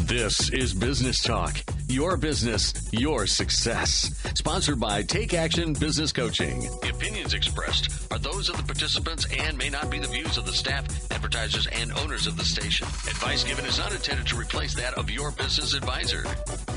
This is Business Talk. Your business, your success. Sponsored by Take Action Business Coaching. The opinions expressed are those of the participants and may not be the views of the staff, advertisers, and owners of the station. Advice given is not intended to replace that of your business advisor.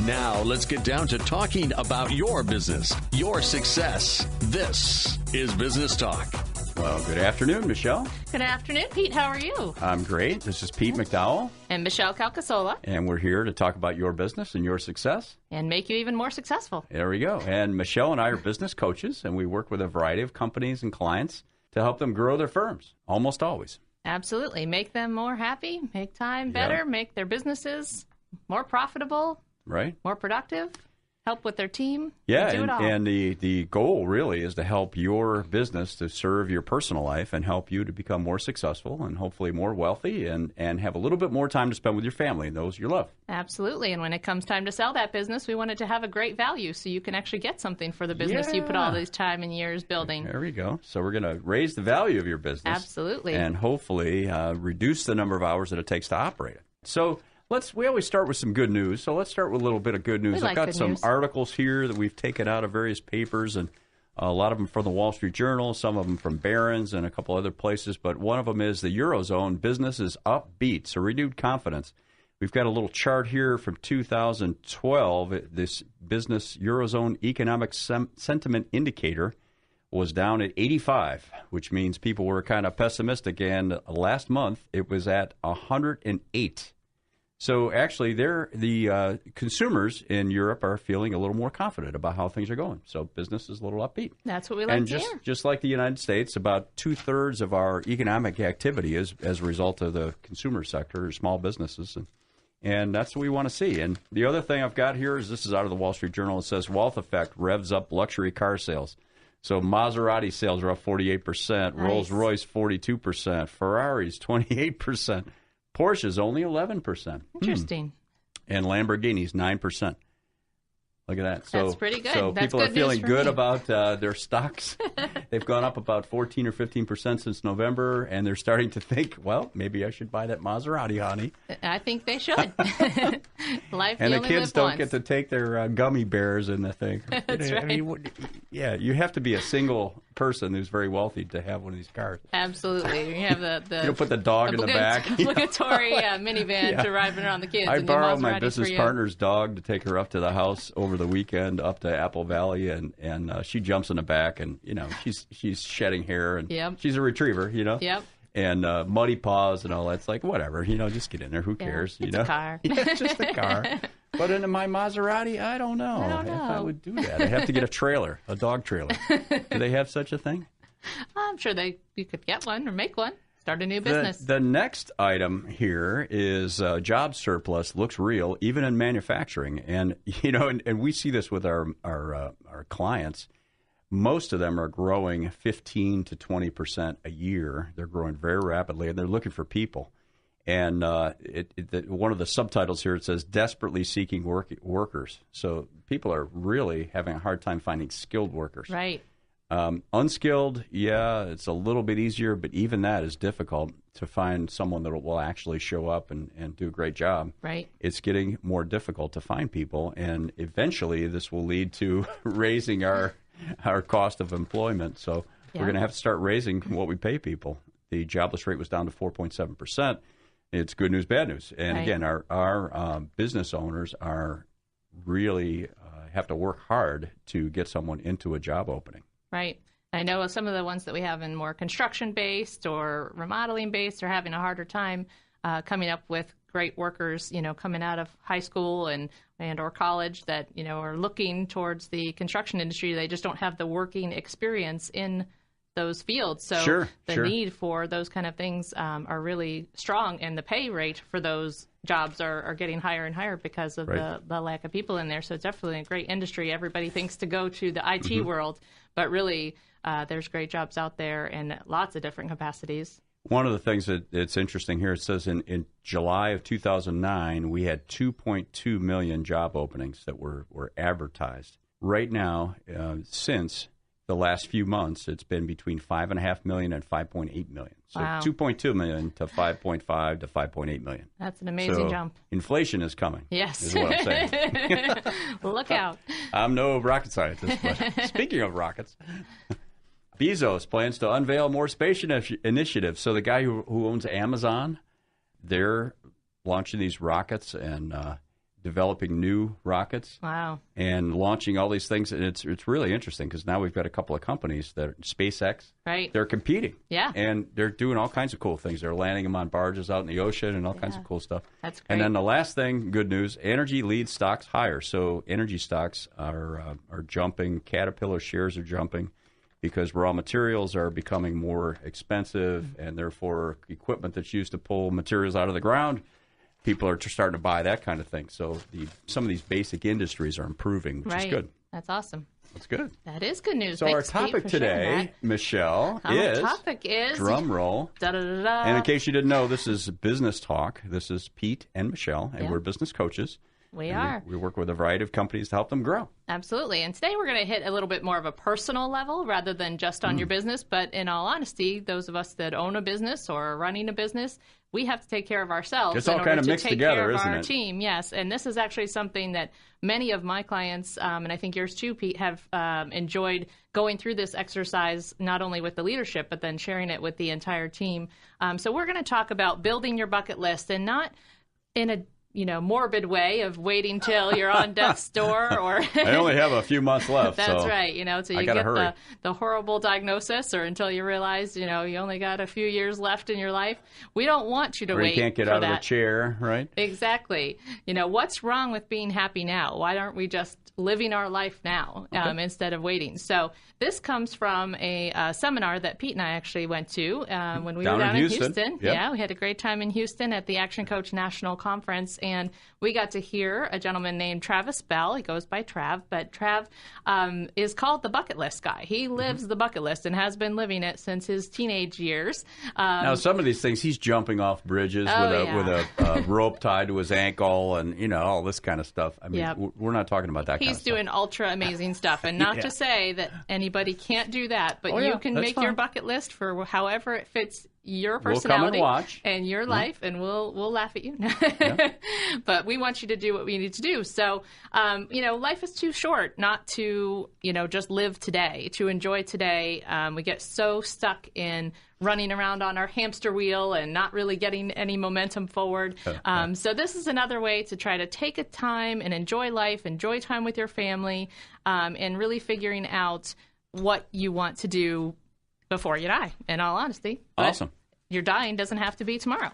Now, let's get down to talking about your business, your success. This is Business Talk. Well, good afternoon, Michelle. Good afternoon, Pete. How are you? I'm great. This is Pete McDowell. And Michelle Calcasola. And we're here to talk about your business and your success. And make you even more successful. There we go. And Michelle and I are business coaches, and we work with a variety of companies and clients to help them grow their firms, almost always. Absolutely. Make them more happy, make time better, make their businesses more profitable, right? More productive. Help with their team. Yeah, do it all. And the goal really is to help your business to serve your personal life and help you to become more successful and hopefully more wealthy and have a little bit more time to spend with your family and those you love. Absolutely. And when it comes time to sell that business, we want it to have a great value so you can actually get something for the business you put all this time and years building. There we go. So we're going to raise the value of your business. Absolutely. And hopefully reduce the number of hours that it takes to operate it. So we always start with some good news, so let's start with a little bit of good news. I've got some articles here that we've taken out of various papers, and a lot of them from the Wall Street Journal, some of them from Barron's and a couple other places, but one of them is the Eurozone business is upbeat, so renewed confidence. We've got a little chart here from 2012. This business Eurozone economic sentiment indicator was down at 85, which means people were kind of pessimistic, and last month it was at 108. So actually, the consumers in Europe are feeling a little more confident about how things are going. So business is a little upbeat. That's what we like to hear. And just like the United States, about 2/3 of our economic activity is as a result of the consumer sector, or small businesses. And that's what we want to see. And the other thing I've got here is this is out of the Wall Street Journal. It says wealth effect revs up luxury car sales. So Maserati sales are up 48%, nice. Rolls-Royce 42%, Ferraris 28%. Porsche's only 11%. Interesting. And Lamborghini's 9%. Look at that. That's pretty good. So That's people good are feeling good me. about their stocks. They've gone up about 14 or 15% since November, and they're starting to think, well, maybe I should buy that Maserati, honey. I think they should. Life and the kids don't get to take their gummy bears in the thing. That's right. I mean, you have to be a single person who's very wealthy to have one of these cars. Absolutely. You have the you don't put the dog in the back. Obligatory minivan to ride around the kids. I and borrowed my business partner's dog to take her up to the house over the weekend, up to Apple Valley, and she jumps in the back, and she's shedding hair, and she's a retriever, Yep. And muddy paws and all that. It's like, whatever, just get in there. Who cares? It's a car. It's just a car. But in my Maserati, I don't know if I would do that. I'd have to get a trailer, a dog trailer. Do they have such a thing? I'm sure you could get one or make one. Start a new business. The next item here is job surplus looks real, even in manufacturing. And, and we see this with our clients. Most of them are growing 15 to 20% a year. They're growing very rapidly, and they're looking for people. And one of the subtitles here, it says desperately seeking workers. So people are really having a hard time finding skilled workers. Right. Unskilled, it's a little bit easier, but even that is difficult to find someone that will actually show up and do a great job. Right. It's getting more difficult to find people, and eventually this will lead to raising our cost of employment. So we're going to have to start raising what we pay people. The jobless rate was down to 4.7%. It's good news, bad news. And again, our business owners are really have to work hard to get someone into a job opening. Right. I know some of the ones that we have in more construction-based or remodeling-based are having a harder time coming up with great workers, coming out of high school and or college that, are looking towards the construction industry. They just don't have the working experience in those fields. So the need for those kind of things are really strong, and the pay rate for those jobs are getting higher and higher because of the lack of people in there. So it's definitely a great industry. Everybody thinks to go to the IT world, but really there's great jobs out there in lots of different capacities. One of the things that's interesting here, it says in July of 2009, we had 2.2 million job openings that were advertised. Right now, since the last few months, it's been between $5.5 million and $5.8 million. So wow. $2.2 million to $5.5 to $5.8 million. That's an amazing jump. Inflation is coming. Yes. Is what I'm saying. Look out. I'm no rocket scientist, but speaking of rockets, Bezos plans to unveil more space initiatives. So the guy who owns Amazon, they're launching these rockets and developing new rockets. Wow. And launching all these things. And it's really interesting because now we've got a couple of companies that SpaceX. Right. They're competing. Yeah. And they're doing all kinds of cool things. They're landing them on barges out in the ocean and all kinds of cool stuff. That's great. And then the last thing, good news, energy leads stocks higher. So energy stocks are jumping. Caterpillar shares are jumping because raw materials are becoming more expensive, and therefore equipment that's used to pull materials out of the ground, people are starting to buy that kind of thing. So some of these basic industries are improving, which is good. That's awesome. That's good. That is good news. So Thanks, our topic today, Michelle, our topic is drum roll. Da-da-da-da. And in case you didn't know, this is Business Talk. This is Pete and Michelle, and we're business coaches. We are. We work with a variety of companies to help them grow. Absolutely. And today we're going to hit a little bit more of a personal level rather than just on your business. But in all honesty, those of us that own a business or are running a business, we have to take care of ourselves. It's all kind of mixed together, isn't it? Our team, yes. And this is actually something that many of my clients, and I think yours too, Pete, have enjoyed going through this exercise, not only with the leadership, but then sharing it with the entire team. So we're going to talk about building your bucket list, and not in a morbid way of waiting till you're on death's door, or I only have a few months left. That's so right. Till you get the horrible diagnosis, or until you realize, you only got a few years left in your life. We don't want you to wait. You can't get out of the chair, right? Exactly. What's wrong with being happy now? Why aren't we just living our life now instead of waiting? So this comes from a seminar that Pete and I actually went to when we were down in Houston. Yep. Yeah, we had a great time in Houston at the Action Coach National Conference. And we got to hear a gentleman named Travis Bell. He goes by Trav, but Trav is called the bucket list guy. He lives the bucket list and has been living it since his teenage years. Now, some of these things, he's jumping off bridges with a rope tied to his ankle and, all this kind of stuff. I mean, we're not talking about that kind of stuff. He's doing ultra amazing stuff. And not to say that anybody can't do that, but you can make your bucket list for however it fits your personality and your life, and we'll laugh at you. But we want you to do what we need to do. So, life is too short not to, just live today, to enjoy today. We get so stuck in running around on our hamster wheel and not really getting any momentum forward. So this is another way to try to take a time and enjoy life, enjoy time with your family, and really figuring out what you want to do before you die, in all honesty. Awesome. Your dying doesn't have to be tomorrow.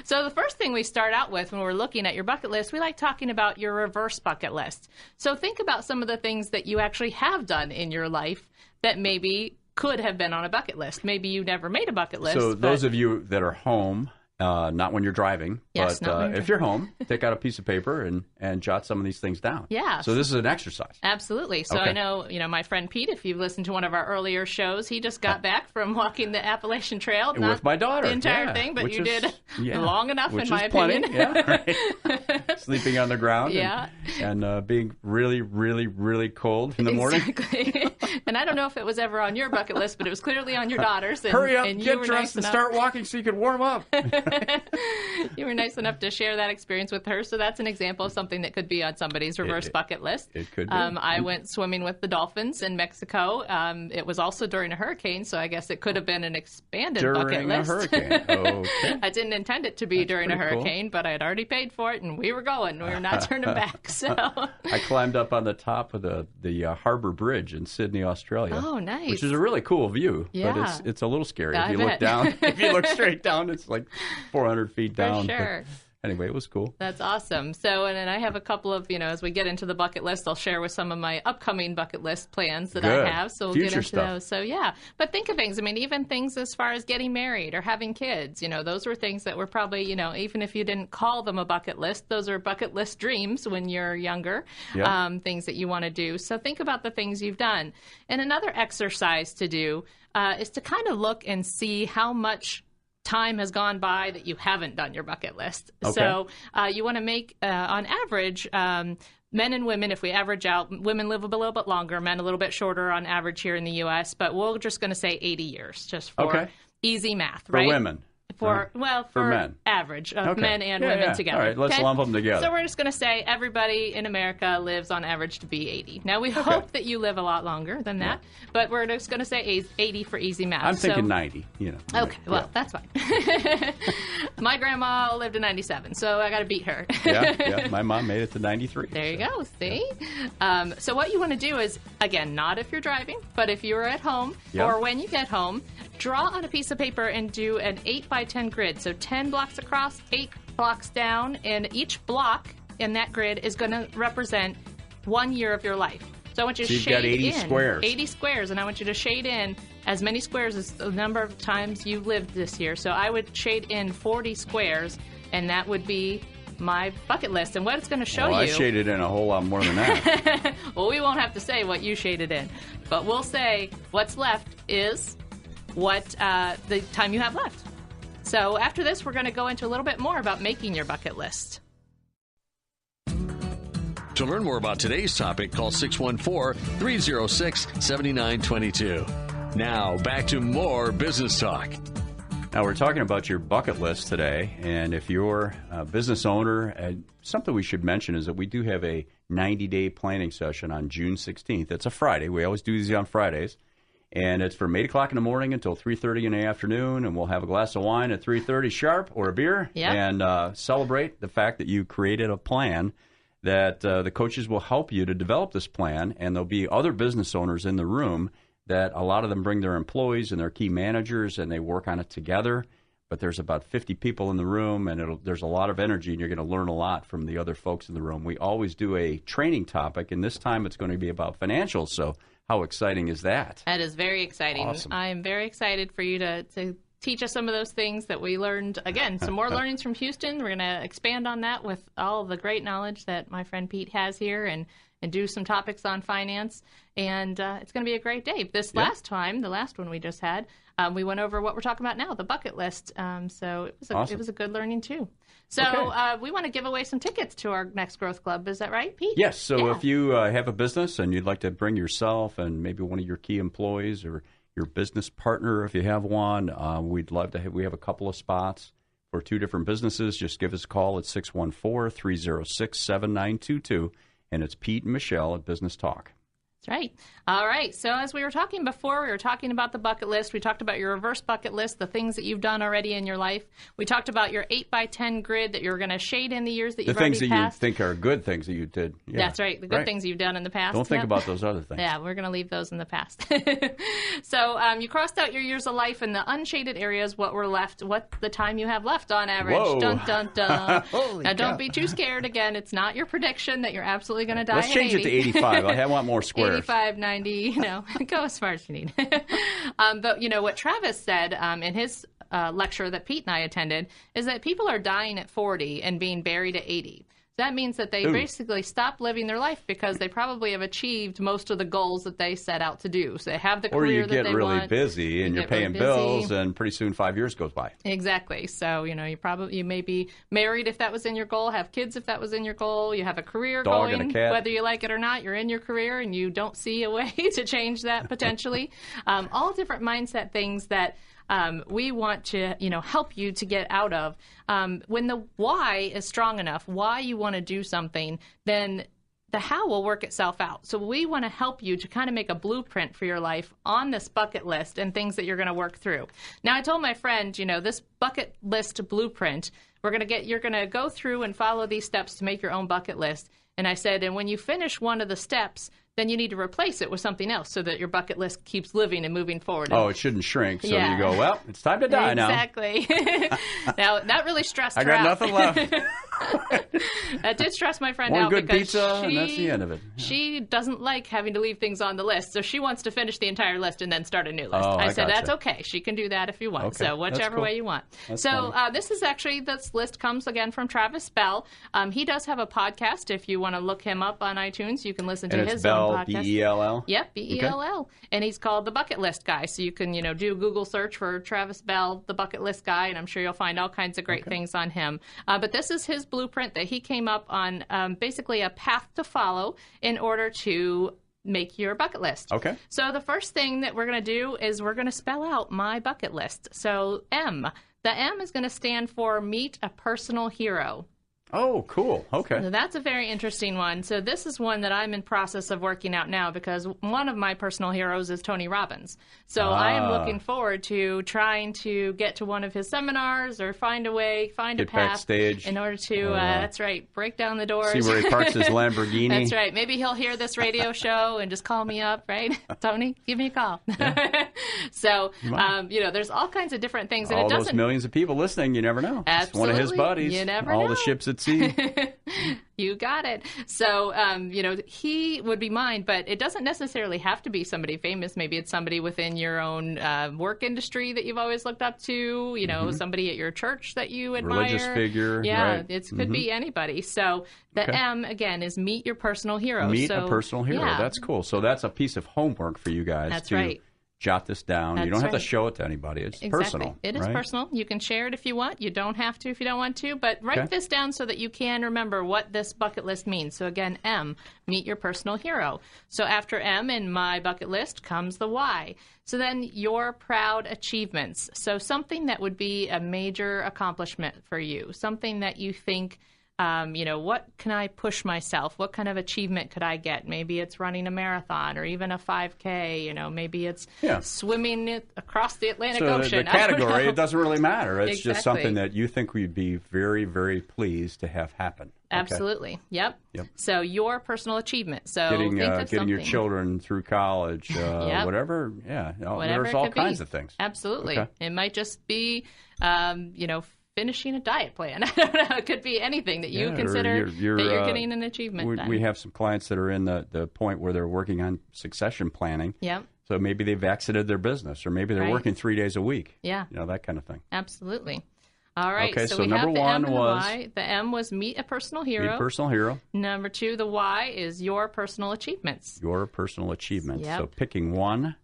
So the first thing we start out with when we're looking at your bucket list, we like talking about your reverse bucket list. So think about some of the things that you actually have done in your life that maybe could have been on a bucket list. Maybe you never made a bucket list. So those of you that are home, not when you're driving, yes, but if you're home, take out a piece of paper and jot some of these things down. Yeah. So this is an exercise. Absolutely. So I know, my friend Pete, if you've listened to one of our earlier shows, he just got back from walking the Appalachian Trail. Not with my daughter. The entire thing, but you did long enough, in my opinion. Right. Sleeping on the ground and being really, really, really cold in the morning. Exactly. And I don't know if it was ever on your bucket list, but it was clearly on your daughter's. And, hurry up, and get dressed, and start walking so you can warm up. You were nice enough to share that experience with her. So that's an example of something that could be on somebody's reverse bucket list. It could be. I went swimming with the dolphins in Mexico. It was also during a hurricane, so I guess it could have been an expanded bucket list. During a hurricane. Okay. I didn't intend it to be during a hurricane, but I had already paid for it, and we were going. We were not turning back. So I climbed up on the top of the Harbor Bridge in Sydney, Australia. Oh, nice. Which is a really cool view, but it's a little scary. If you look down, if you look straight down, it's like 400 feet down. For sure. Anyway, it was cool. That's awesome. So, and then I have a couple of, as we get into the bucket list, I'll share with some of my upcoming bucket list plans that I have. So we'll get into those. So, but think of things. Even things as far as getting married or having kids, those were things that were probably, even if you didn't call them a bucket list, those are bucket list dreams when you're younger, things that you want to do. So think about the things you've done. And another exercise to do is to kind of look and see how much time has gone by that you haven't done your bucket list. Okay. So you want to make, on average, men and women, if we average out, women live a little bit longer, men a little bit shorter on average here in the U.S., but we're just going to say 80 years just for easy math, right? For women. For men. Average of men and women together. All right, let's lump them together. So we're just going to say everybody in America lives on average to be 80. Now, we hope that you live a lot longer than that, but we're just going to say 80 for easy math. I'm thinking 90, Okay, well, that's fine. My grandma lived to 97, so I got to beat her. Yeah, my mom made it to 93. There you go, see? So what you want to do is, again, not if you're driving, but if you're at home or when you get home, draw on a piece of paper and do an 8x10 grid. So 10 blocks across, 8 blocks down, and each block in that grid is going to represent 1 year of your life. So I want you to shade in. You've got 80 squares. 80 squares, and I want you to shade in as many squares as the number of times you lived this year. So I would shade in 40 squares, and that would be my bucket list. And what it's going to show you... I shaded in a whole lot more than that. Well, we won't have to say what you shaded in, but we'll say what's left is what the time you have left. So after this, we're going to go into a little bit more about making your bucket list. To learn more about today's topic, call 614-306-7922. Now, back to more Business Talk. Now, we're talking about your bucket list today, and if you're a business owner, something we should mention is that we do have a 90-day planning session on June 16th. It's a Friday. We always do these on Fridays. And it's from 8 o'clock in the morning until 3:30 in the afternoon, and we'll have a glass of wine at 3:30 sharp or a beer and celebrate the fact that you created a plan that the coaches will help you to develop this plan, and there'll be other business owners in the room that a lot of them bring their employees and their key managers, and they work on it together. But there's about 50 people in the room, and there's a lot of energy, and you're going to learn a lot from the other folks in the room. We always do a training topic, and this time it's going to be about financials, so how exciting is that? That is very exciting. Awesome. I am very excited for you to teach us some of those things that we learned. Again, some more learnings from Houston. We're going to expand on that with all the great knowledge that my friend Pete has here and do some topics on finance. And it's going to be a great day. Last time, the last one we just had, we went over what we're talking about now, the bucket list. So it was a good learning, too. So we want to give away some tickets to our next Growth Club. Is that right, Pete? Yes. So if you have a business and you'd like to bring yourself and maybe one of your key employees or your business partner, if you have one, we'd love to we have a couple of spots for 2 different businesses. Just give us a call at 614-306-7922. And it's Pete and Michelle at Business Talk. That's right. All right. So as we were talking before, we were talking about the bucket list. We talked about your reverse bucket list, the things that you've done already in your life. We talked about your 8x10 grid that you're going to shade in the years that you've already passed. The things that you think are good things that you did. Yeah. That's right. The good things you've done in the past. Don't think about those other things. Yeah, we're going to leave those in the past. So you crossed out your years of life in the unshaded areas. What were left? What the time you have left on average? Whoa. Dun, dun, dun. Now, don't be too scared. Again, it's not your prediction that you're absolutely going to die. Let's change it to 85. I want more squares. 85, 90, go as far as you need. But, what Travis said in his lecture that Pete and I attended is that people are dying at 40 and being buried at 80. That means that they basically stop living their life because they probably have achieved most of the goals that they set out to do. So they have the career that they want. Or you get really busy and you're paying bills, and pretty soon 5 years goes by. Exactly. So, you may be married if that was in your goal, have kids if that was in your goal, you have a career Dog going, and a cat. Whether you like it or not, you're in your career and you don't see a way to change that potentially. All different mindset things that we want to, help you to get out of. When the why is strong enough, why you want to do something, then the how will work itself out. So we want to help you to kind of make a blueprint for your life on this bucket list and things that you're going to work through. Now, I told my friend, this bucket list blueprint, you're going to go through and follow these steps to make your own bucket list. And I said, and when you finish one of the steps, then you need to replace it with something else so that your bucket list keeps living and moving forward. Oh, it shouldn't shrink. So you go, well, it's time to die now. Exactly. Now, that really stressed her out. I got nothing left. That did stress my friend out. One good pizza, and that's the end of it. Yeah. She doesn't like having to leave things on the list, so she wants to finish the entire list and then start a new list. Oh, I said, that's okay. She can do that if you want. Okay. So whichever way you want. So this list comes again from Travis Bell. He does have a podcast. If you want to look him up on iTunes, you can listen to his own podcast. B-E-L-L? Yep, B-E-L-L. Okay. And he's called The Bucket List Guy. So you can, do a Google search for Travis Bell, The Bucket List Guy, and I'm sure you'll find all kinds of great things on him. But this is his blueprint that he came up on, basically a path to follow in order to make your bucket list. Okay. So the first thing that we're going to do is we're going to spell out my bucket list. So M. The M is going to stand for Meet a Personal Hero. Oh, cool. Okay. So that's a very interesting one. So this is one that I'm in process of working out now because one of my personal heroes is Tony Robbins. So I am looking forward to trying to get to one of his seminars or find a path backstage in order to, that's right, break down the doors. See where he parks his Lamborghini. That's right. Maybe he'll hear this radio show and just call me up, right? Tony, give me a call. Yeah. So, there's all kinds of different things. And all those millions of people listening, you never know. Absolutely. It's one of his buddies. You never know. All the ships at sea. You got it. So, he would be mine, but it doesn't necessarily have to be somebody famous. Maybe it's somebody within your own work industry that you've always looked up to, somebody at your church that you admire. Religious figure. Yeah, right. it could be anybody. So the M, again, is meet your personal hero. Meet a personal hero. Yeah. That's cool. So that's a piece of homework for you guys. That's right. Jot this down. You don't have to show it to anybody. It's personal. It is personal. You can share it if you want. You don't have to if you don't want to. But write this down so that you can remember what this bucket list means. So again, M, meet your personal hero. So after M in my bucket list comes the Y. So then your proud achievements. So something that would be a major accomplishment for you. Something that you think, what can I push myself? What kind of achievement could I get? Maybe it's running a marathon or even a 5K. Maybe it's swimming across the Atlantic Ocean. The category, it doesn't really matter. It's just something that you think we'd be very, very pleased to have happen. Absolutely. Yep. So your personal achievement. So getting your children through college, whatever. Yeah. Whatever there's all kinds of things. Absolutely. Okay. It might just be, finishing a diet plan. I don't know. It could be anything that you consider that you're getting an achievement. We have some clients that are in the point where they're working on succession planning. Yep. So maybe they've exited their business, or maybe they're working 3 days a week. Yeah. That kind of thing. Absolutely. All right. Okay, so we number have the one M and was the Y. The M was meet a personal hero. Meet a personal hero. Number 2, the Y is your personal achievements. Your personal achievements. Yep. So picking one.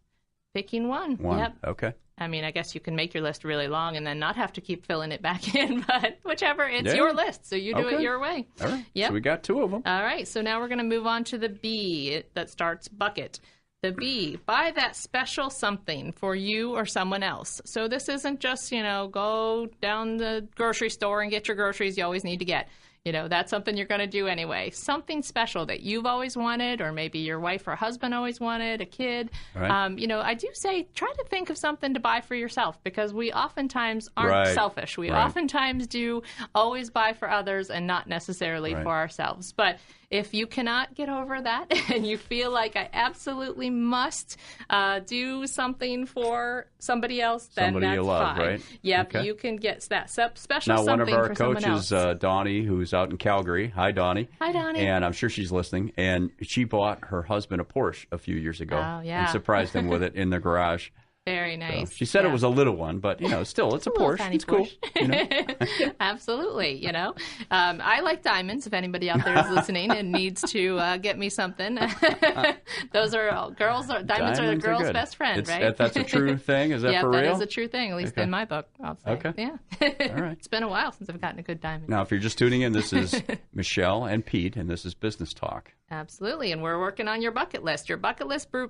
Picking one. Yep. Okay. I mean, I guess you can make your list really long and then not have to keep filling it back in, but whichever, it's your list, so you do it your way. All right. Yep. So we got 2 of them. All right. So now we're going to move on to the B that starts bucket. The B, buy that special something for you or someone else. So this isn't just, go down the grocery store and get your groceries you always need to get. That's something you're going to do anyway. Something special that you've always wanted, or maybe your wife or husband always wanted, a kid. Right. I do say try to think of something to buy for yourself, because we oftentimes aren't selfish. We oftentimes do always buy for others and not necessarily for ourselves. But if you cannot get over that and you feel like I absolutely must do something for somebody else, then somebody that's you love, fine. right? Yep, you can get that special now, something for someone else. Now, one of our coaches, Donnie, who's out in Calgary. Hi, Donnie. Hi, Donnie. And I'm sure she's listening. And she bought her husband a Porsche a few years ago. Oh, yeah. And surprised him with it in the garage. Very nice. So she said it was a little one, but still, it's a Porsche. It's cool. Absolutely. I like diamonds. If anybody out there is listening and needs to get me something, those are girls. Diamonds are the girl's best friend, right? That's a true thing. Is that for real? Yeah, that is a true thing. At least in my book, I'll say. Okay. Yeah. All right. It's been a while since I've gotten a good diamond. Now, if you're just tuning in, this is Michelle and Pete, and this is Business Talk. Absolutely. And we're working on your bucket list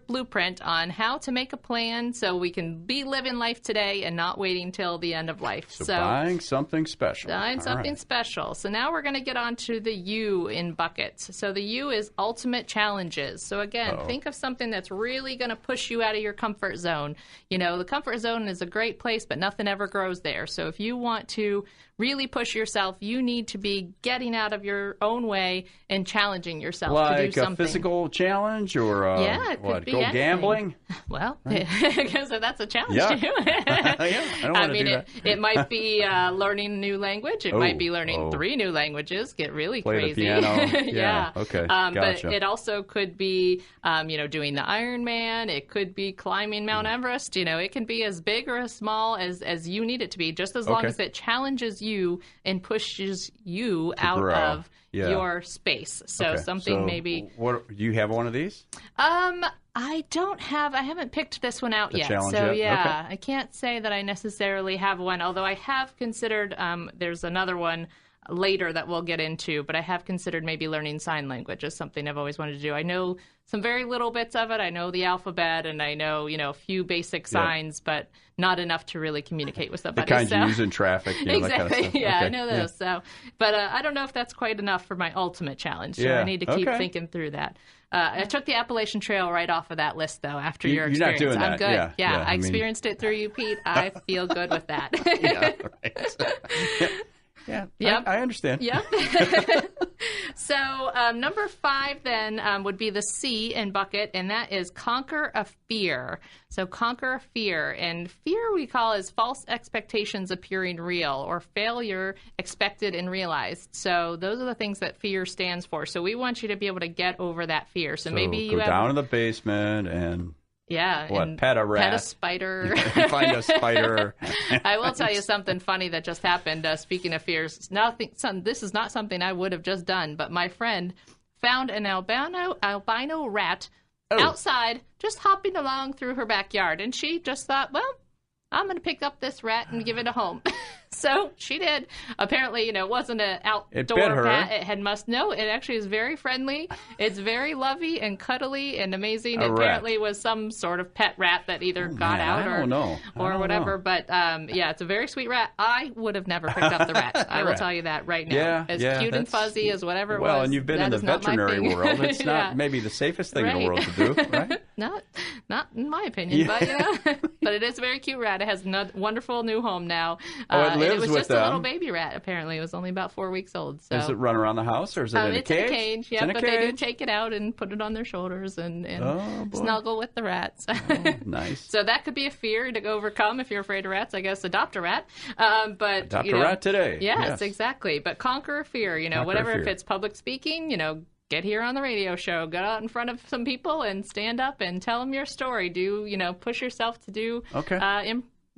blueprint on how to make a plan so we can be living life today and not waiting till the end of life. So buying something special. Buying something special. So now we're going to get on to the U in buckets. So the U is ultimate challenges. So again, think of something that's really going to push you out of your comfort zone. The comfort zone is a great place, but nothing ever grows there. So if you want to really push yourself, you need to be getting out of your own way and challenging yourself to do something. Like a physical challenge, or it could be anything. gambling? Well, because so that's a challenge yeah. too. I don't want to do that. It might be learning a new language. It might be learning 3 new languages. Get really Play crazy. The piano. Yeah. Okay. Gotcha. But it also could be, doing the Ironman. It could be climbing Mount Everest. It can be as big or as small as you need it to be, just as long as it challenges you and pushes you out of your space. So something maybe. What, do you have one of these? I haven't picked this one out yet. So I can't say that I necessarily have one, although I have considered, there's another one later that we'll get into, but I have considered maybe learning sign language as something I've always wanted to do. I know some very little bits of it. I know the alphabet and I know, a few basic signs, but not enough to really communicate with somebody. The kinds you use in traffic. Exactly. That kind of stuff. Yeah, okay. I know those. Yeah. So, but I don't know if that's quite enough for my ultimate challenge. So I need to keep thinking through that. I took the Appalachian Trail right off of that list, though, after your experience. You're not doing I'm that. good. Yeah, I experienced it through you, Pete. I feel good with that. Yeah, right. Yeah, yep. I understand. Yep. So number 5 then would be the C in bucket, and that is conquer a fear. So conquer a fear. And fear we call is false expectations appearing real, or failure expected and realized. So those are the things that fear stands for. So we want you to be able to get over that fear. So maybe you go down in the basement and... Yeah. What, pet a rat? Pet a spider. Find a spider. I will tell you something funny that just happened. Speaking of fears, this is not something I would have just done, but my friend found an albino rat outside, just hopping along through her backyard. And she just thought, well, I'm going to pick up this rat and give it a home. So she did. Apparently, it wasn't an outdoor rat. It actually is very friendly. It's very lovey and cuddly and amazing. It apparently was some sort of pet rat that either got out or whatever. But it's a very sweet rat. I would have never picked up the rat. I will tell you that right now. As cute and fuzzy as whatever it was. Well, and you've been in the veterinary world. It's not maybe the safest thing in the world to do, right? Not in my opinion, but it is a very cute rat. It has a wonderful new home now. It was just a little baby rat, apparently. It was only about 4 weeks old. So. Does it run around the house, or is it in a cage? It's in a cage, but they do take it out and put it on their shoulders and snuggle with the rats. Nice. So that could be a fear to overcome if you're afraid of rats. I guess adopt a rat. Adopt a rat today. Yes, exactly. But conquer a fear. If it's public speaking, get here on the radio show, go out in front of some people and stand up and tell them your story. Push yourself to do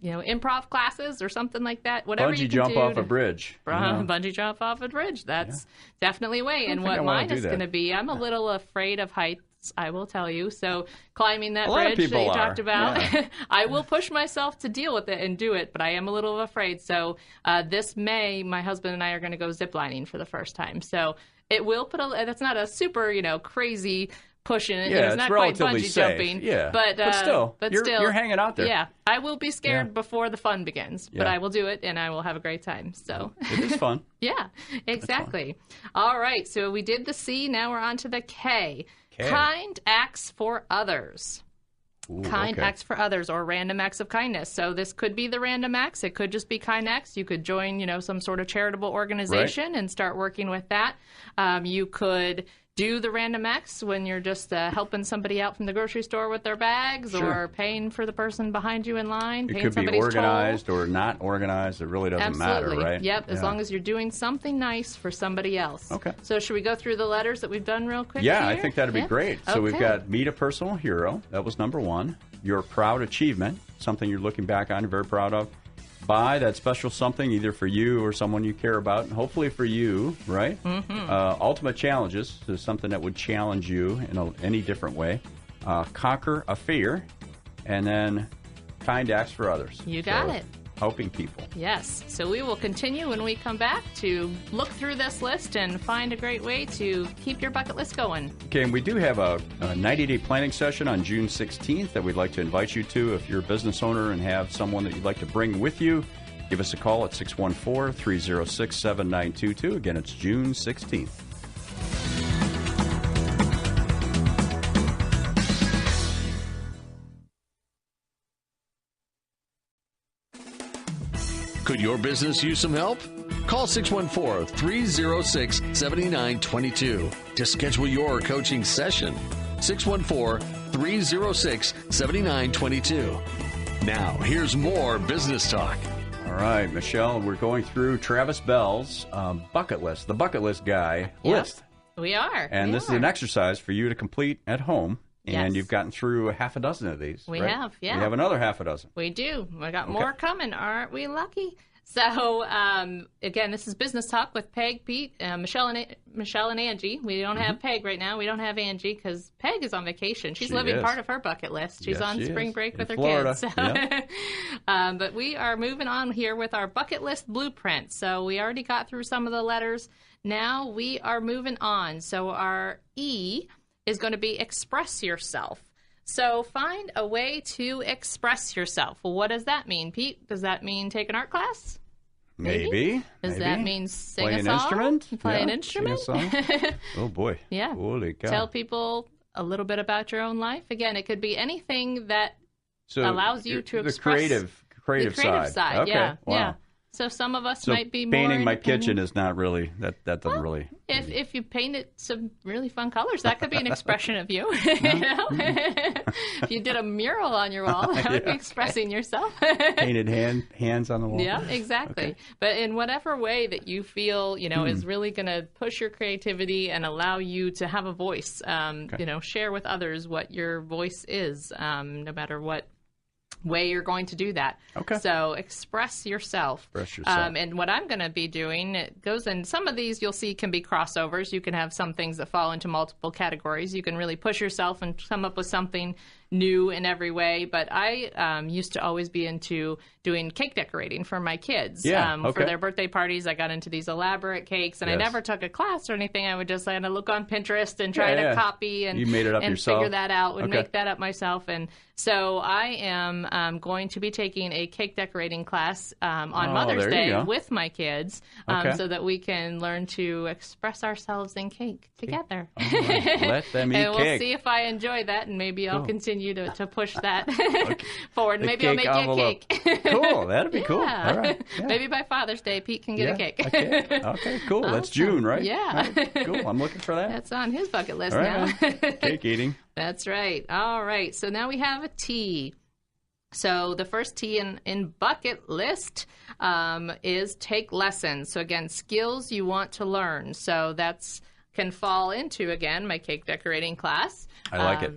improv classes or something like that. Whatever bungee you can jump do off a bridge. Bungee jump off a bridge. That's definitely a way. And what mine is going to be, I'm a little afraid of heights, I will tell you. So climbing that bridge that you talked about, I will push myself to deal with it and do it, but I am a little afraid. So this May, my husband and I are going to go ziplining for the first time. So it will that's not a super, crazy pushing it. Yeah, it's not relatively quite bungee safe. jumping. Yeah, but still, you're hanging out there. Yeah, I will be scared before the fun begins, but I will do it and I will have a great time. So it is fun. Yeah, exactly. All right, so we did the C. Now we're on to the K. Kind acts for others. Kind acts for others, or random acts of kindness. So this could be the random acts. It could just be kind acts. You could join, some sort of charitable organization and start working with that. You could do the random acts when you're just helping somebody out from the grocery store with their bags, or paying for the person behind you in line. It could be organized or not organized. It really doesn't matter, right? Yep, as long as you're doing something nice for somebody else. Okay. So should we go through the letters that we've done real quick? Yeah, here? I think that'd be great. So we've got meet a personal hero. That was number 1. Your proud achievement, something you're looking back on, you're very proud of. Buy that special something either for you or someone you care about, and hopefully for you, right? Mm-hmm. Ultimate challenges is something that would challenge you in any different way. Conquer a fear, and then kind acts for others. You got it. Helping people. Yes. So we will continue when we come back to look through this list and find a great way to keep your bucket list going. Okay, and we do have a 90-day planning session on June 16th that we'd like to invite you to. If you're a business owner and have someone that you'd like to bring with you, give us a call at 614-306-7922. Again, it's June 16th. Could your business use some help? Call 614-306-7922 to schedule your coaching session. 614-306-7922. Now, here's more Business Talk. All right, Michelle, we're going through Travis Bell's bucket list, the bucket list guy list. We are. And this is an exercise for you to complete at home. And Yes. you've gotten through a half a dozen of these. We right? have, yeah. We have another half a dozen. We do. We got more coming. Aren't we lucky? So, again, this is Business Talk with Peg, Pete, Michelle, and Angie. We don't have Peg right now. We don't have Angie because Peg is on vacation. She's living part of her bucket list. She's on spring break with her Florida. kids. So. Yep. But we are moving on here with our bucket list blueprint. So we already got through some of the letters. Now we are moving on. So our E is going to be express yourself. So find a way to express yourself. Well, what does that mean, Pete? Does that mean take an art class? Maybe. Does that mean sing Play a an song? instrument? Play an Yeah, instrument? sing a song. Oh, boy. Yeah. Holy cow. Tell people a little bit about your own life. Again, it could be anything that allows you to express the creative side. Okay. Yeah, Wow. yeah. So some of us So might be more painting my independent. kitchen is not really that doesn't really. If you painted some really fun colors, that could be an expression of you. You know? If you did a mural on your wall, that would be expressing yourself. Painted hands on the wall. Yeah, exactly. Okay. But in whatever way that you feel, is really going to push your creativity and allow you to have a voice. Share with others what your voice is, no matter what way you're going to do that. Okay. So express yourself. Express yourself. And what I'm going to be doing, it goes in, some of these you'll see can be crossovers. You can have some things that fall into multiple categories. You can really push yourself and come up with something new in every way. But I used to always be into doing cake decorating for my kids. For their birthday parties, I got into these elaborate cakes, and I never took a class or anything. I would just kind of look on Pinterest and try to copy and, you made it up and yourself. figure that out and make that up myself. And so I am going to be taking a cake decorating class on Mother's Day with my kids so that we can learn to express ourselves in cake together. Right. Let them eat and we'll see if I enjoy that, and maybe I'll continue to push that forward. Maybe I'll make you a cake. Cool. That'd be cool. All right. Yeah. Maybe by Father's Day, Pete can get a cake. Okay, cool. That's June, right? Yeah. Right. Cool. I'm looking for that. That's on his bucket list now. now. Cake eating. That's right. All right. So now we have a T. So the first T in bucket list is take lessons. So again, skills you want to learn. So that's can fall into, again, my cake decorating class. I like it.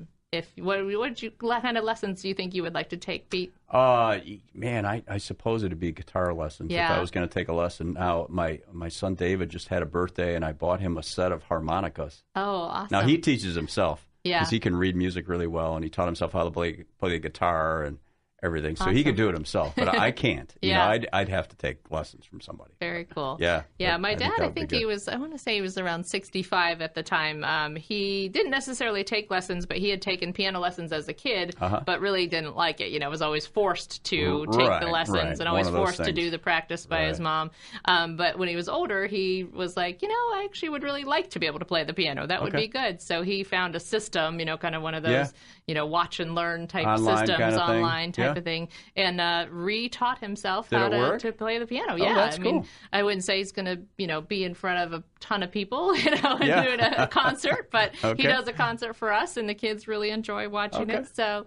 What kind of lessons do you think you would like to take, Pete? Man, I suppose it'd be guitar lessons if I was going to take a lesson. Now, my son David just had a birthday, and I bought him a set of harmonicas. Oh, awesome. Now, he teaches himself. Yeah. Because he can read music really well, and he taught himself how to play the guitar and everything. So he could do it himself, but I can't. I'd have to take lessons from somebody. Very cool. Yeah. Yeah, my dad, I think he was, I want to say he was around 65 at the time. He didn't necessarily take lessons, but he had taken piano lessons as a kid, but really didn't like it. Was always forced to take the lessons and always forced to do the practice by his mom. But when he was older, he was like, I actually would really like to be able to play the piano. That would be good. So he found a system, kind of one of those, watch and learn type online systems, kind of online type of thing, and re-taught himself how to play the piano. That's cool. I wouldn't say he's going to, be in front of a ton of people, and doing a concert, but he does a concert for us, and the kids really enjoy watching it. So,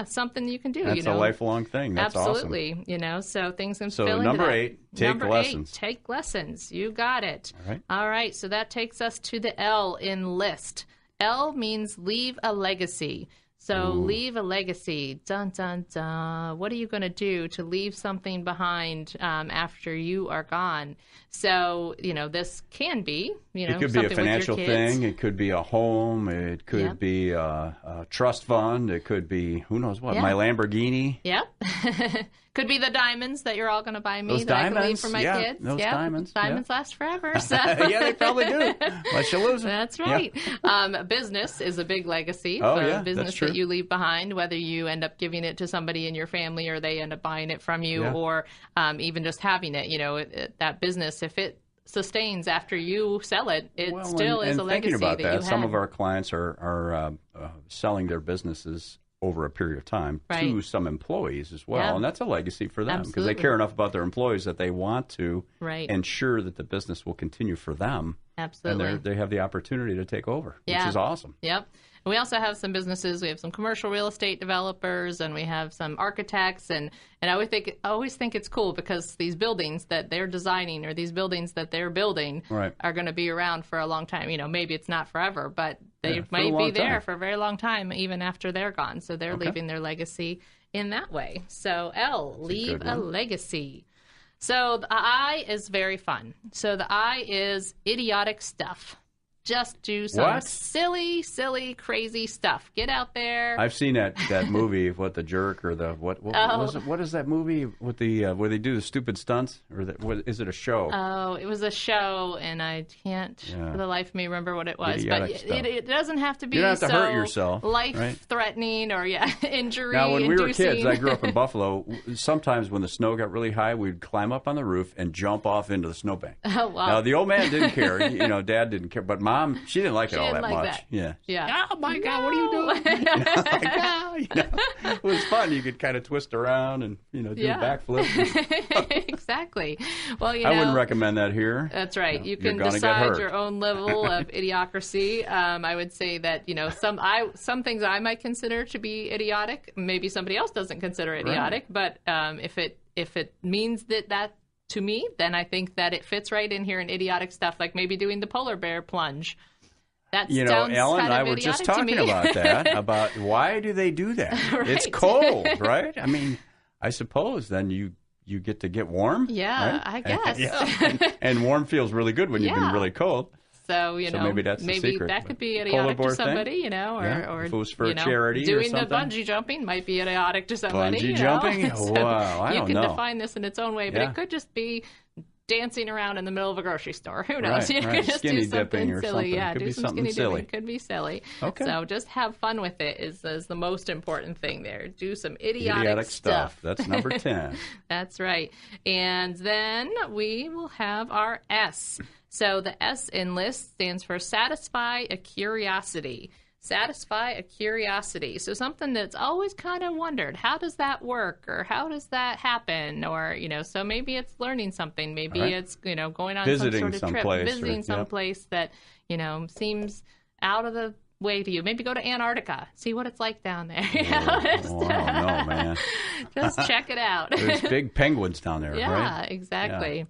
something you can do. That's a lifelong thing. That's absolutely, awesome. So things can so fill into number that. 8, take lessons. Take lessons. You got it. All right. So that takes us to the L in list. L means leave a legacy. So leave a legacy. Dun, dun, dun. What are you going to do to leave something behind after you are gone? So, this can be, it could be a financial thing. It could be a home. It could be a trust fund. It could be, who knows what, my Lamborghini. Yep. Could be the diamonds that you're all going to buy me that I can leave for my kids. Those diamonds. Diamonds last forever. So. Yeah, they probably do. Unless you lose them. That's right. Business is a big legacy. Business that you leave behind, whether you end up giving it to somebody in your family or they end up buying it from you or even just having it. That business, if it sustains after you sell it, still is a legacy thinking about that you had. Some of our clients are selling their businesses over a period of time to some employees as well. And that's a legacy for them because they care enough about their employees that they want to ensure that the business will continue for them Absolutely. And they have the opportunity to take over, which is awesome. Yep. And we also have some businesses. We have some commercial real estate developers, and we have some architects. And I always think it's cool because these buildings that they're designing or these buildings that they're building are going to be around for a long time. Maybe it's not forever, but they might be there for a very long time, even after they're gone. So they're leaving their legacy in that way. So L, leave a legacy. So the I is very fun. So the I is idiotic stuff. Just do some silly, crazy stuff. Get out there. I've seen that movie, The Jerk, or what is that movie with the where they do the stupid stunts, or is it a show? Oh, it was a show, and I can't for the life of me remember what it was. But it doesn't have to be. You don't have to hurt yourself, life-threatening or injury. Now, when we were kids, I grew up in Buffalo. Sometimes when the snow got really high, we'd climb up on the roof and jump off into the snowbank. Oh wow! Now the old man didn't care. Dad didn't care, but Mom, she didn't like it all that much. Yeah. Oh my God, what are you doing? It was fun. You could kind of twist around and do a backflip. Exactly. Well, I wouldn't recommend that here. That's right. You can decide your own level of idiocracy. I would say that some things I might consider to be idiotic, maybe somebody else doesn't consider idiotic. But if it means that to me, then I think that it fits right in here in idiotic stuff, like maybe doing the polar bear plunge. That sounds Ellen kind and I of were just idiotic talking about that, about why do they do that? Right. It's cold, right? I mean, I suppose then you get to get warm. Yeah, right? I guess. And warm feels really good when you've been really cold. So, maybe that's the secret. That could be idiotic to somebody, or if it was for charity doing or the bungee jumping might be idiotic to somebody. Bungee jumping? So wow, I don't know. You can define this in its own way, but it could just be dancing around in the middle of a grocery store. Who knows? You could just skinny do something or silly. Something. Yeah, could do be some something skinny silly. dipping. Could be silly. Okay. So just have fun with it is the most important thing there. Do some idiotic stuff. That's number 10. That's right. And then we will have our S. So the S in list stands for satisfy a curiosity. Satisfy a curiosity. So something that's always kind of wondered, how does that work, or how does that happen, or so maybe it's learning something, maybe it's going on visiting some sort of someplace, trip, visiting someplace that seems out of the way to you. Maybe go to Antarctica, see what it's like down there. I don't know, man. Just check it out. There's big penguins down there, right? Yeah, exactly. Yeah.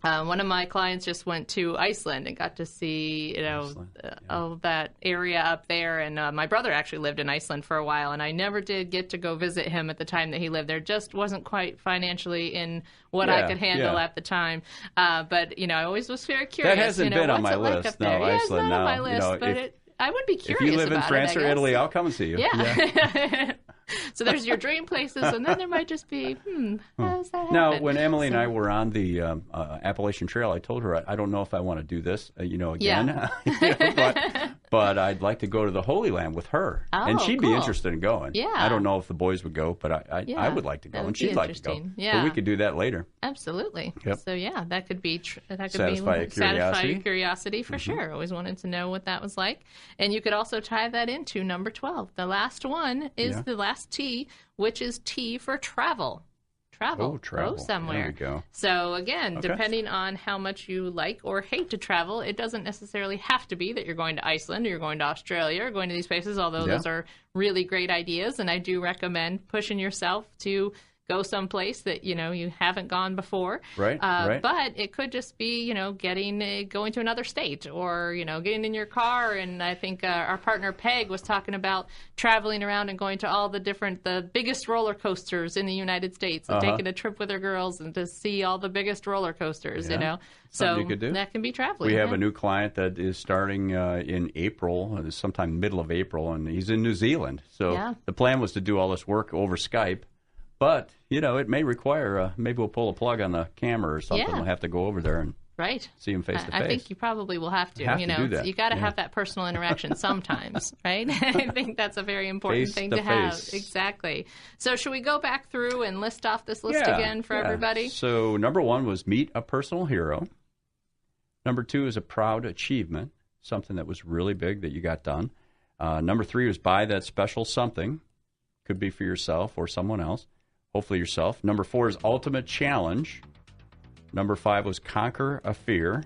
One of my clients just went to Iceland and got to see, that area up there. And my brother actually lived in Iceland for a while, and I never did get to go visit him at the time that he lived there. Just wasn't quite financially in what I could handle at the time. But, I always was very curious. That hasn't been on my list. No, Iceland now. On my list, but I would be curious. If you live in France or it, Italy, I'll come and see you. Yeah. So there's your dream places, and then there might just be, how does that happen? Now, when Emily and I were on the Appalachian Trail, I told her, I don't know if I want to do this, again. Yeah. but I'd like to go to the Holy Land with her. Oh, and she'd be interested in going. Yeah. I don't know if the boys would go, but I would like to go, and she'd like to go. Yeah. But we could do that later. Absolutely. Yep. So, that could be satisfy your curiosity for sure. Always wanted to know what that was like. And you could also tie that into number 12. The last one is the last T, which is T for travel. Travel. Go somewhere. There we go. So again, depending on how much you like or hate to travel, it doesn't necessarily have to be that you're going to Iceland or you're going to Australia or going to these places, although those are really great ideas. And I do recommend pushing yourself to go someplace that, you haven't gone before. Right. But it could just be, going to another state or, getting in your car. And I think our partner Peg was talking about traveling around and going to all the biggest roller coasters in the United States and taking a trip with her girls and to see all the biggest roller coasters, Something So you could do. That can be traveling. We have a new client that is starting in April, sometime middle of April, and he's in New Zealand. So the plan was to do all this work over Skype. But, it may require, maybe we'll pull a plug on the camera or something. We'll have to go over there and see him face to face. I think you probably will have to. Do that. You got to have that personal interaction sometimes, right? I think that's a very important thing to have. Exactly. So should we go back through and list off this list again for everybody? So number 1 was meet a personal hero. Number 2 is a proud achievement, something that was really big that you got done. Number 3 was buy that special something. Could be for yourself or someone else. Hopefully yourself. Number 4 is ultimate challenge. Number 5 was conquer a fear.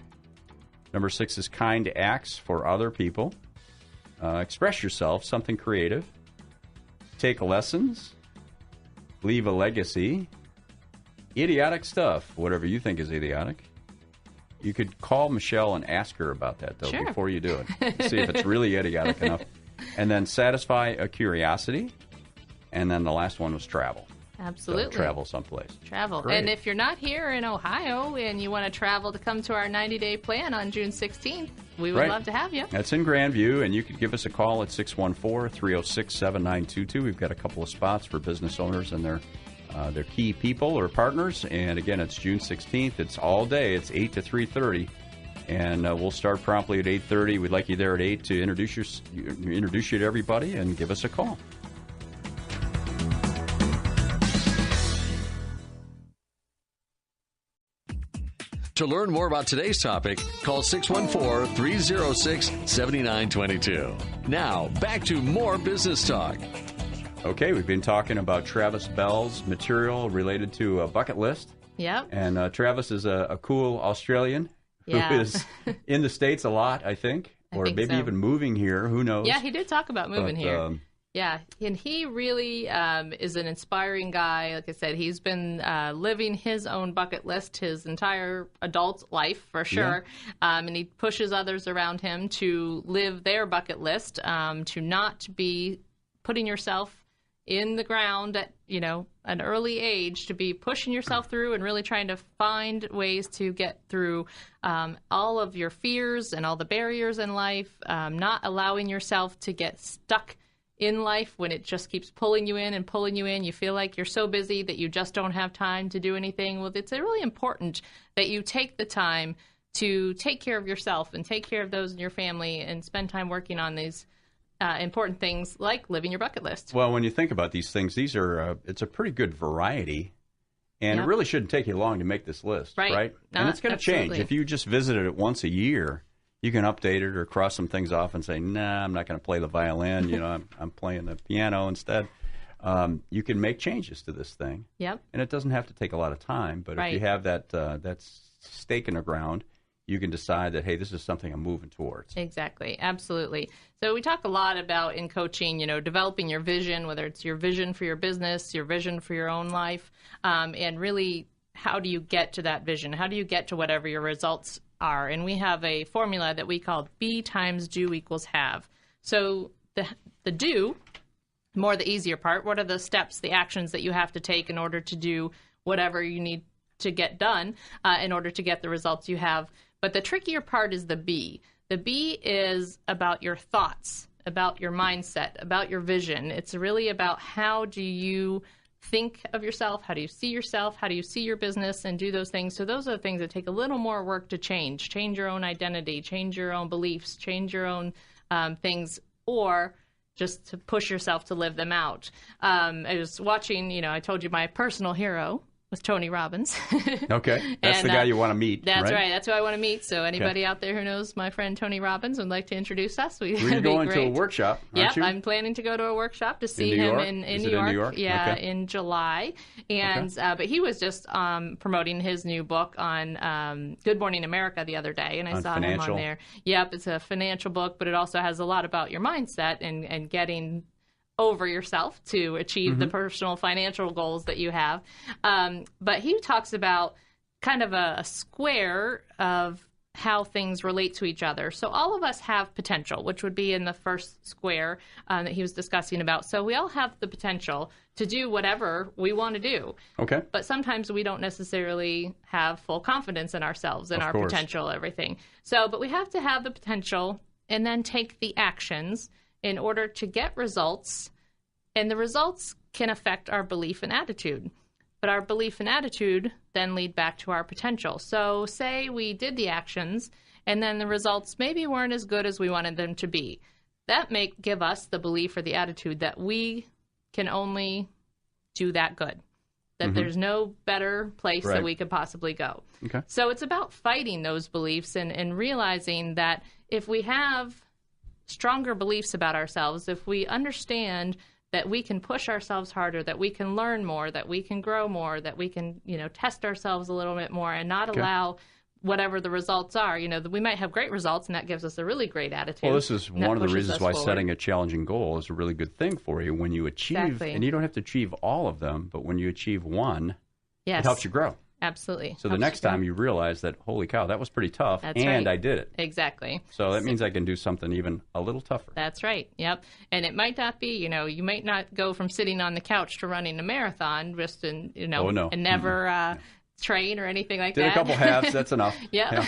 Number 6 is kind acts for other people. Express yourself, something creative. Take lessons. Leave a legacy. Idiotic stuff, whatever you think is idiotic. You could call Michelle and ask her about that, though, sure. before you do it. See if it's really idiotic enough. And then satisfy a curiosity. And then the last one was travel. Absolutely. So travel someplace. Travel. Great. And if you're not here in Ohio and you want to travel to come to our 90-day plan on June 16th, we would love to have you. That's in Grandview, and you could give us a call at 614-306-7922. We've got a couple of spots for business owners and their key people or partners. And again, it's June 16th. It's all day. It's 8 to 3:30. And we'll start promptly at 8:30. We'd like you there at 8 to introduce you to everybody and give us a call. To learn more about today's topic, call 614-306-7922. Now, back to more business talk. Okay, we've been talking about Travis Bell's material related to a bucket list. Yep. And Travis is a cool Australian who is in the States a lot, I think. Or maybe so. even moving here. Who knows? Yeah, he did talk about moving here. Yeah, and he really is an inspiring guy. Like I said, he's been living his own bucket list his entire adult life, for sure. Yeah. And he pushes others around him to live their bucket list, to not be putting yourself in the ground at, an early age, to be pushing yourself through and really trying to find ways to get through all of your fears and all the barriers in life, not allowing yourself to get stuck in life when it just keeps pulling you in and pulling you in. You feel like you're so busy that you just don't have time to do anything. Well, it's really important that you take the time to take care of yourself and take care of those in your family and spend time working on these important things like living your bucket list. Well, when you think about these things, it's a pretty good variety, and it really shouldn't take you long to make this list, right? And it's going to change. If you just visited it once a year, you can update it or cross some things off and say, nah, I'm not going to play the violin. I'm playing the piano instead. You can make changes to this thing. Yep. And it doesn't have to take a lot of time. But if you have that stake in the ground, you can decide that, hey, this is something I'm moving towards. Exactly. Absolutely. So we talk a lot about in coaching, developing your vision, whether it's your vision for your business, your vision for your own life, and really how do you get to that vision? How do you get to whatever your results are? And we have a formula that we call B times do equals have. So the do, more the easier part, what are the steps, the actions that you have to take in order to do whatever you need to get done in order to get the results you have. But the trickier part is the B. The B is about your thoughts, about your mindset, about your vision. It's really about how do you think of yourself, how do you see yourself, how do you see your business, and do those things. So those are the things that take a little more work to change. Change your own identity, change your own beliefs, change your own things, or just to push yourself to live them out. I was watching, I told you my personal hero was Tony Robbins. Okay. That's the guy you want to meet, That's right. That's who I want to meet. So anybody out there who knows my friend Tony Robbins would like to introduce us. You're going to a workshop, aren't you? I'm planning to go to a workshop to see him in New York. In New York? Yeah, in July. And but he was just promoting his new book on Good Morning America the other day, and I saw him on there. Yep, it's a financial book, but it also has a lot about your mindset and getting over yourself to achieve the personal financial goals that you have. But he talks about kind of a square of how things relate to each other. So all of us have potential, which would be in the first square that he was discussing about. So we all have the potential to do whatever we want to do. Okay. But sometimes we don't necessarily have full confidence in ourselves and our potential, everything. So, but we have to have the potential and then take the actions in order to get results, and the results can affect our belief and attitude. But our belief and attitude then lead back to our potential. So say we did the actions, and then the results maybe weren't as good as we wanted them to be. That may give us the belief or the attitude that we can only do that good, that there's no better place that we could possibly go. Okay. So it's about fighting those beliefs and realizing that if we have stronger beliefs about ourselves, if we understand that we can push ourselves harder, that we can learn more, that we can grow more, that we can, test ourselves a little bit more and not allow whatever the results are. We might have great results, and that gives us a really great attitude. Well, this is one of the reasons why setting a challenging goal is a really good thing for you. When you achieve, and you don't have to achieve all of them, but when you achieve one, it helps you grow. Absolutely. So the next time you realize that, holy cow, that was pretty tough, and I did it. Exactly. So that means I can do something even a little tougher. That's right. Yep. And it might not be, you might not go from sitting on the couch to running a marathon just and never train or anything like that. Did a couple halves, that's enough. Yeah.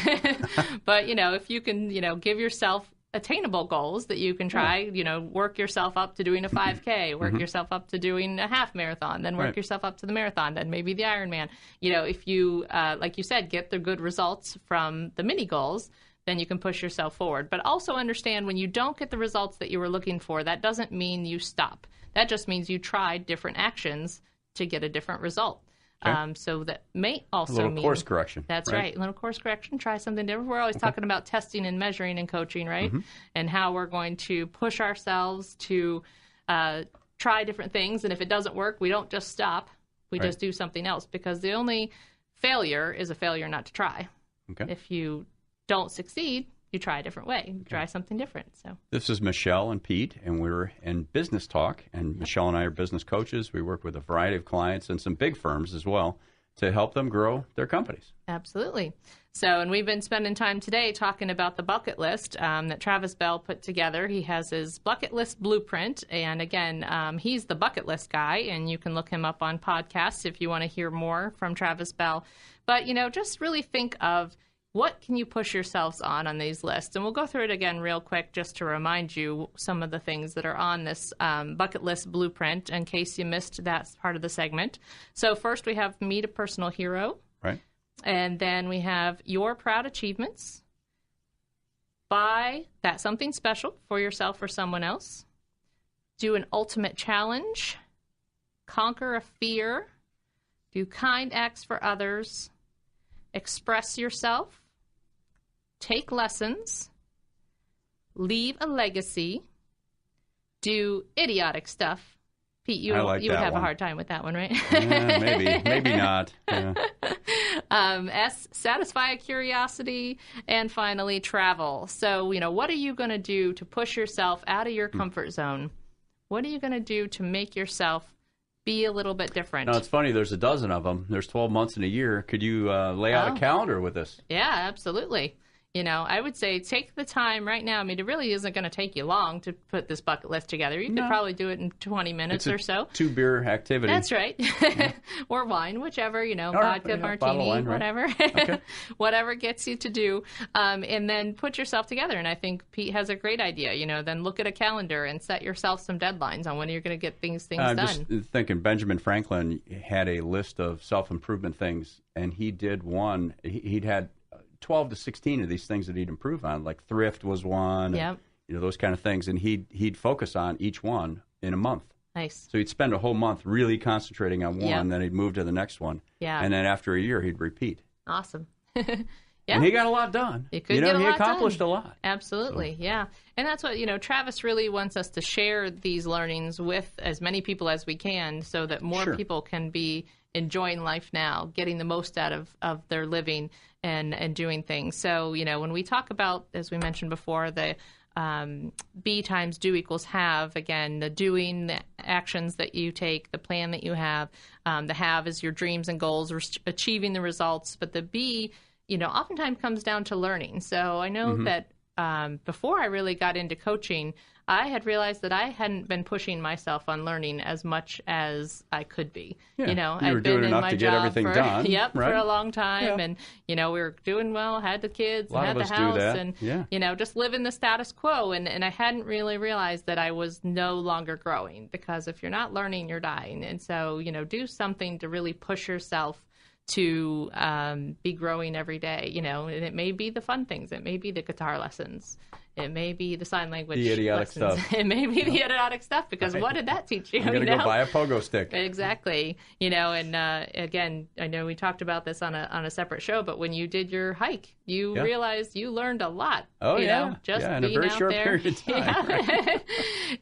But, if you can, give yourself attainable goals that you can try, work yourself up to doing a 5K, work yourself up to doing a half marathon, then work yourself up to the marathon, then maybe the Ironman. If you, like you said, get the good results from the mini goals, then you can push yourself forward. But also understand when you don't get the results that you were looking for, that doesn't mean you stop. That just means you tried different actions to get a different result. Okay. So that may also mean... A little course correction. That's right. A little course correction. Try something different. We're always talking about testing and measuring in coaching, right? And how we're going to push ourselves to try different things. And if it doesn't work, we don't just stop. We just do something else. Because the only failure is a failure not to try. Okay. If you don't succeed, you try a different way. Try something different. So this is Michelle and Pete, and we're in Business Talk. And Michelle and I are business coaches. We work with a variety of clients and some big firms as well to help them grow their companies. Absolutely. So, and we've been spending time today talking about the bucket list that Travis Bell put together. He has his bucket list blueprint. And again, he's the bucket list guy, and you can look him up on podcasts if you want to hear more from Travis Bell. But, just really think of what can you push yourselves on these lists? And we'll go through it again real quick just to remind you some of the things that are on this bucket list blueprint in case you missed that part of the segment. So first we have meet a personal hero. Right. And then we have your proud achievements. Buy that something special for yourself or someone else. Do an ultimate challenge. Conquer a fear. Do kind acts for others. Express yourself. Take lessons, leave a legacy, do idiotic stuff. Pete, you would have a hard time with that one, right? Maybe not. Yeah. Satisfy a curiosity, and finally, travel. So, what are you going to do to push yourself out of your comfort zone? What are you going to do to make yourself be a little bit different? No, it's funny. There's a dozen of them. There's 12 months in a year. Could you lay out a calendar with us? Yeah, absolutely. I would say take the time right now. I mean, it really isn't going to take you long to put this bucket list together. You could probably do it in 20 minutes or so. 2-beer activity. That's right. Yeah. Or wine, whichever, vodka, martini, wine, whatever. Right. Okay. Whatever gets you to do. And then put yourself together. And I think Pete has a great idea. Then look at a calendar and set yourself some deadlines on when you're going to get things done. I'm just thinking Benjamin Franklin had a list of self-improvement things, and he did one. He'd had 12 to 16 of these things that he'd improve on, like thrift was one, and, those kind of things, and he'd focus on each one in a month. Nice. So he'd spend a whole month really concentrating on one, then he'd move to the next one, and then after a year he'd repeat. Awesome. And he got a lot done. He accomplished a lot. Absolutely, yeah. And that's what, Travis really wants us to share these learnings with as many people as we can so that more people can be enjoying life now, getting the most out of their living and doing things. So, when we talk about, as we mentioned before, the be times do equals have, again, the doing, the actions that you take, the plan that you have. The have is your dreams and goals, achieving the results. But the be, oftentimes comes down to learning. So I know that before I really got into coaching, I had realized that I hadn't been pushing myself on learning as much as I could be. Yeah. I'd been in my job for a long time, and we were doing well, had the kids, and had the house, and just living the status quo. And I hadn't really realized that I was no longer growing, because if you're not learning, you're dying. And so do something to really push yourself to be growing every day, and it may be the fun things. It may be the guitar lessons. It may be the sign language the idiotic lessons. Stuff. It may be the idiotic stuff, because what did that teach you? I'm going to go buy a pogo stick. Exactly. And again, I know we talked about this on a separate show, but when you did your hike you realize you learned a lot. Oh, you know, just in a being very out short there. period of time. Right?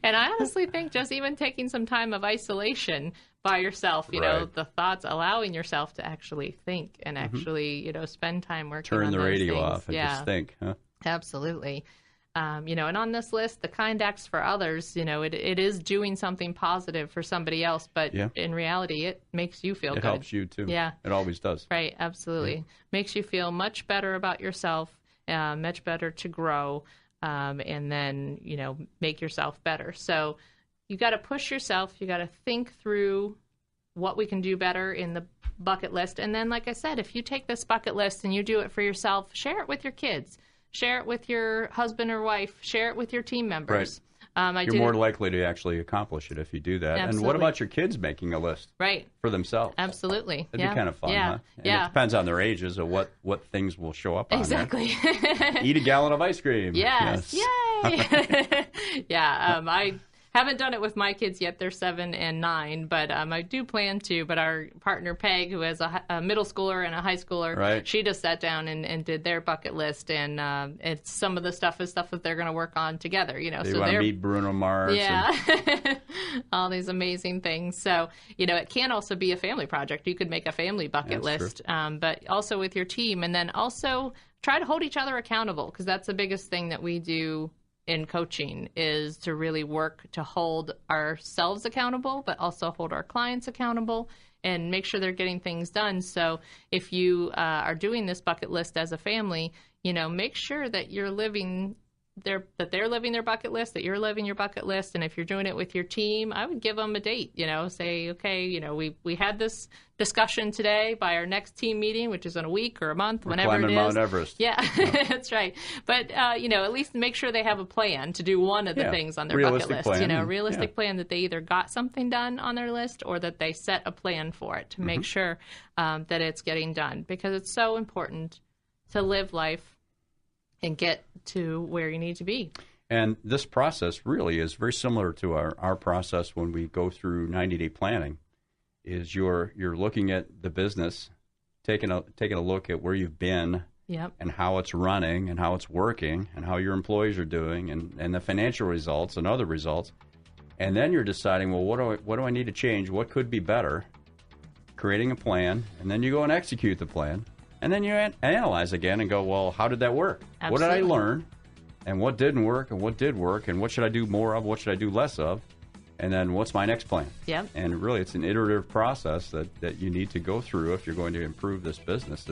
And I honestly think just even taking some time of isolation by yourself, you know, the thoughts, allowing yourself to actually think and actually, you know, spend time working on Turn the those radio things. off and just think, huh? Absolutely. You know, and on this list, the kind acts for others, you know, it is doing something positive for somebody else, but in reality, it makes you feel good. It helps you, too. Yeah. It always does. Right, absolutely. Yeah. Makes you feel much better about yourself, much better to grow, and then, you know, make yourself better. So you got to push yourself. You got to think through what we can do better in the bucket list. And then, like I said, if you take this bucket list and you do it for yourself, share it with your kids. Share it with your husband or wife. Share it with your team members. Right. You're more likely to actually accomplish it if you do that. Absolutely. And what about your kids making a list for themselves? Absolutely. It'd be kind of fun, huh? And it depends on their ages of what things will show up on Exactly. Eat a gallon of ice cream. Yes. Yay! I haven't done it with my kids yet. They're 7 and 9, but I do plan to. But our partner, Peg, who has a middle schooler and a high schooler, she just sat down and did their bucket list. And it's some of the stuff is stuff that they're going to work on together. You know, they want to meet Bruno Mars. Yeah. All these amazing things. So, you know, it can also be a family project. You could make a family bucket list, but also with your team. And then also try to hold each other accountable, because that's the biggest thing that we do in coaching, is to really work to hold ourselves accountable, but also hold our clients accountable and make sure they're getting things done. So if you are doing this bucket list as a family, you know, make sure that you're living that they're living their bucket list, that you're living your bucket list. And if you're doing it with your team, I would give them a date, you know, say, okay, you know, we had this discussion today. By our next team meeting, which is in a week or a month, whenever it is. Mount Everest. Yeah, that's right. But, you know, at least make sure they have a plan to do one of the things on their bucket list. Plan. You know, realistic plan that they either got something done on their list or that they set a plan for it to make sure that it's getting done, because it's so important to live life and get to where you need to be. And this process really is very similar to our process when we go through 90-day planning. Is you're looking at the business, taking a look at where you've been, and how it's running and how it's working and how your employees are doing and the financial results and other results, and then you're deciding, well, what do I need to change? What could be better? Creating a plan, and then you go and execute the plan. And then you analyze again and go, well, how did that work? Absolutely. What did I learn? And what didn't work? And what did work? And what should I do more of? What should I do less of? And then what's my next plan? Yep. And really, it's an iterative process that you need to go through if you're going to improve this business.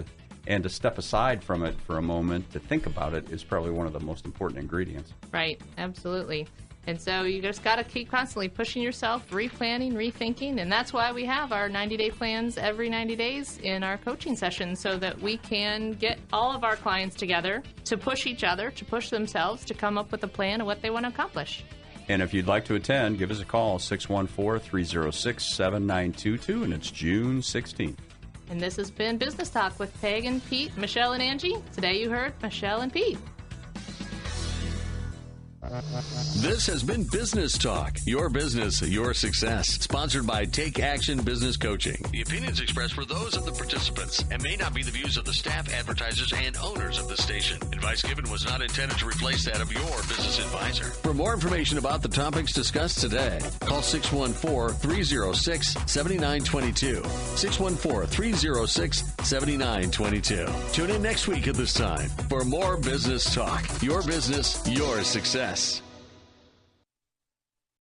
And to step aside from it for a moment to think about it is probably one of the most important ingredients. Right. Absolutely. And so you just got to keep constantly pushing yourself, replanning, rethinking. And that's why we have our 90-day plans every 90 days in our coaching sessions, so that we can get all of our clients together to push each other, to push themselves, to come up with a plan of what they want to accomplish. And if you'd like to attend, give us a call, 614-306-7922, and it's June 16th. And this has been Business Talk with Peg and Pete, Michelle and Angie. Today you heard Michelle and Pete. This has been Business Talk, your business, your success. Sponsored by Take Action Business Coaching. The opinions expressed were those of the participants and may not be the views of the staff, advertisers, and owners of the station. Advice given was not intended to replace that of your business advisor. For more information about the topics discussed today, call 614-306-7922. 614-306-7922. Tune in next week at this time for more Business Talk, your business, your success.